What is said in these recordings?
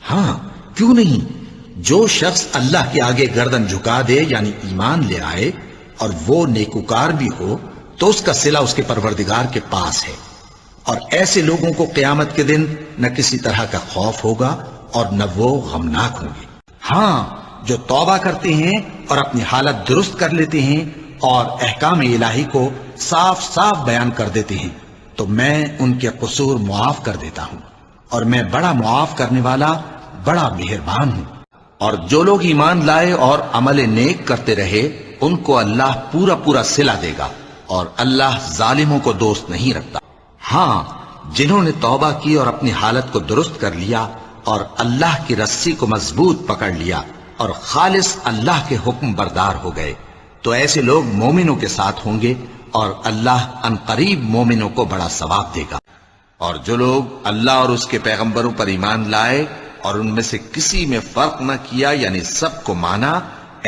ہاں کیوں نہیں، جو شخص اللہ کے آگے گردن جھکا دے یعنی ایمان لے آئے اور وہ نیکوکار بھی ہو تو اس کا صلہ اس کے پروردگار کے پاس ہے، اور ایسے لوگوں کو قیامت کے دن نہ کسی طرح کا خوف ہوگا اور نہ وہ غمناک ہوں گے۔ ہاں جو توبہ کرتے ہیں اور اپنی حالت درست کر لیتے ہیں اور احکام الہی کو صاف صاف بیان کر دیتے ہیں تو میں ان کے قصور معاف کر دیتا ہوں، اور میں بڑا معاف کرنے والا بڑا مہربان ہوں۔ اور جو لوگ ایمان لائے اور عمل نیک کرتے رہے ان کو اللہ پورا پورا صلہ دے گا، اور اللہ ظالموں کو دوست نہیں رکھتا۔ ہاں جنہوں نے توبہ کی اور اپنی حالت کو درست کر لیا اور اللہ کی رسی کو مضبوط پکڑ لیا اور خالص اللہ کے حکم بردار ہو گئے تو ایسے لوگ مومنوں کے ساتھ ہوں گے، اور اللہ ان قریب مومنوں کو بڑا ثواب دے گا۔ اور جو لوگ اللہ اور اس کے پیغمبروں پر ایمان لائے اور ان میں سے کسی میں فرق نہ کیا یعنی سب کو مانا،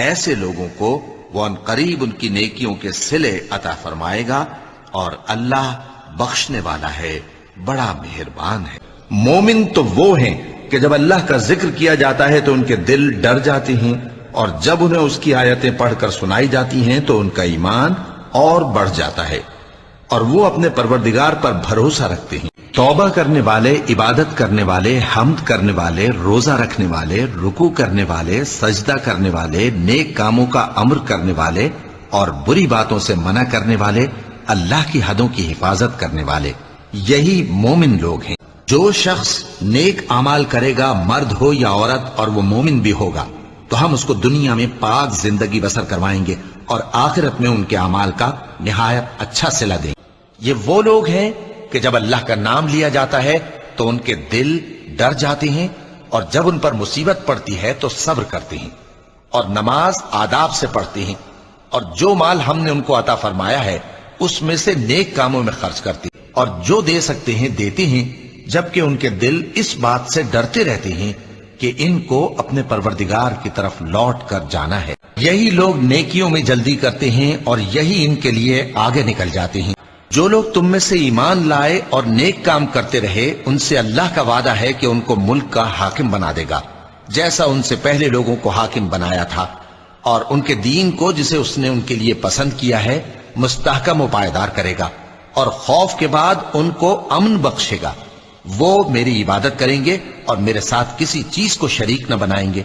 ایسے لوگوں کو وہ ان قریب ان کی نیکیوں کے صلے عطا فرمائے گا، اور اللہ بخشنے والا ہے، بڑا مہربان ہے۔ مومن تو وہ ہیں کہ جب اللہ کا ذکر کیا جاتا ہے تو ان کے دل ڈر جاتے ہیں، اور جب انہیں اس کی آیتیں پڑھ کر سنائی جاتی ہیں تو ان کا ایمان اور بڑھ جاتا ہے، اور وہ اپنے پروردگار پر بھروسہ رکھتے ہیں۔ توبہ کرنے والے، عبادت کرنے والے، حمد کرنے والے، روزہ رکھنے والے، رکوع کرنے والے، سجدہ کرنے والے، نیک کاموں کا امر کرنے والے اور بری باتوں سے منع کرنے والے، اللہ کی حدوں کی حفاظت کرنے والے، یہی مومن لوگ ہیں۔ جو شخص نیک اعمال کرے گا، مرد ہو یا عورت، اور وہ مومن بھی ہوگا تو ہم اس کو دنیا میں پاک زندگی بسر کروائیں گے اور آخرت میں ان کے اعمال کا نہایت اچھا صلہ دیں گے۔ یہ وہ لوگ ہیں کہ جب اللہ کا نام لیا جاتا ہے تو ان کے دل ڈر جاتے ہیں، اور جب ان پر مصیبت پڑتی ہے تو صبر کرتے ہیں، اور نماز آداب سے پڑھتے ہیں، اور جو مال ہم نے ان کو عطا فرمایا ہے اس میں سے نیک کاموں میں خرچ کرتے ہیں، اور جو دے سکتے ہیں دیتے ہیں، جبکہ ان کے دل اس بات سے ڈرتے رہتے ہیں کہ ان کو اپنے پروردگار کی طرف لوٹ کر جانا ہے۔ یہی لوگ نیکیوں میں جلدی کرتے ہیں اور یہی ان کے لیے آگے نکل جاتے ہیں۔ جو لوگ تم میں سے ایمان لائے اور نیک کام کرتے رہے ان سے اللہ کا وعدہ ہے کہ ان کو ملک کا حاکم بنا دے گا، جیسا ان سے پہلے لوگوں کو حاکم بنایا تھا، اور ان کے دین کو جسے اس نے ان کے لیے پسند کیا ہے مستحکم و پائیدار کرے گا، اور خوف کے بعد ان کو امن بخشے گا۔ وہ میری عبادت کریں گے اور میرے ساتھ کسی چیز کو شریک نہ بنائیں گے،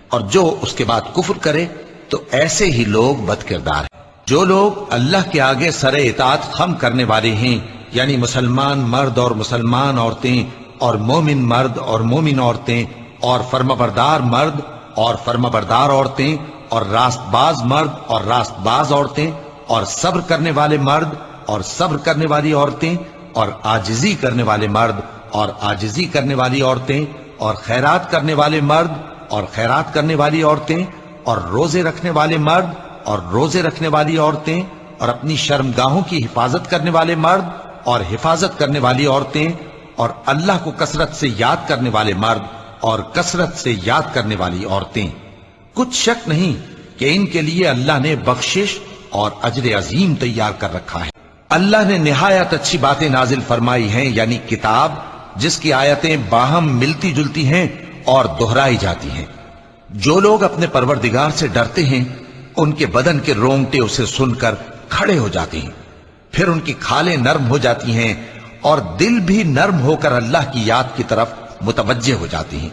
اور جو اس کے بعد کفر کرے تو ایسے ہی لوگ بد کردار ہیں۔ جو لوگ اللہ کے آگے سر اطاعت خم کرنے والے ہیں یعنی مسلمان مرد اور مسلمان عورتیں اور مومن مرد اور مومن عورتیں اور فرمانبردار مرد اور فرمانبردار عورتیں اور راست باز مرد اور راست باز عورتیں اور صبر کرنے والے مرد اور صبر کرنے والی عورتیں اور عاجزی کرنے والے مرد اور عاجزی کرنے والی عورتیں اور خیرات کرنے والے مرد اور خیرات کرنے والی عورتیں اور روزے رکھنے والے مرد اور روزے رکھنے والی عورتیں اور اپنی شرمگاہوں کی حفاظت کرنے والے مرد اور حفاظت کرنے والی عورتیں اور اللہ کو کثرت سے یاد کرنے والے مرد اور کثرت سے یاد کرنے والی عورتیں۔ کچھ شک نہیں کہ ان کے لیے اللہ نے بخشش اور اجر عظیم تیار کر رکھا ہے۔ اللہ نے نہایت اچھی باتیں نازل فرمائی ہیں یعنی کتاب جس کی آیتیں باہم ملتی جلتی ہیں اور دہرائی جاتی ہیں۔ جو لوگ اپنے پروردگار سے ڈرتے ہیں ان کے بدن کے رونگٹے اسے سن کر کھڑے ہو جاتے ہیں، پھر ان کی کھالیں نرم ہو جاتی ہیں اور دل بھی نرم ہو کر اللہ کی یاد کی طرف متوجہ ہو جاتی ہیں۔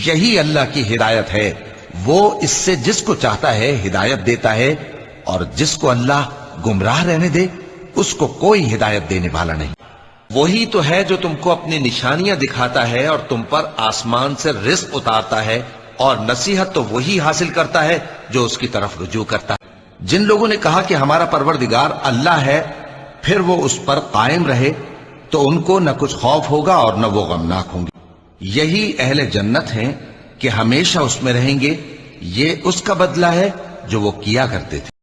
یہی اللہ کی ہدایت ہے، وہ اس سے جس کو چاہتا ہے ہدایت دیتا ہے، اور جس کو اللہ گمراہ رہنے دے اس کو کوئی ہدایت دینے والا نہیں۔ وہی تو ہے جو تم کو اپنی نشانیاں دکھاتا ہے اور تم پر آسمان سے رزق اتارتا ہے، اور نصیحت تو وہی حاصل کرتا ہے جو اس کی طرف رجوع کرتا ہے۔ جن لوگوں نے کہا کہ ہمارا پروردگار اللہ ہے پھر وہ اس پر قائم رہے تو ان کو نہ کچھ خوف ہوگا اور نہ وہ غمناک ہوں گے۔ یہی اہل جنت ہیں کہ ہمیشہ اس میں رہیں گے، یہ اس کا بدلہ ہے جو وہ کیا کرتے تھے۔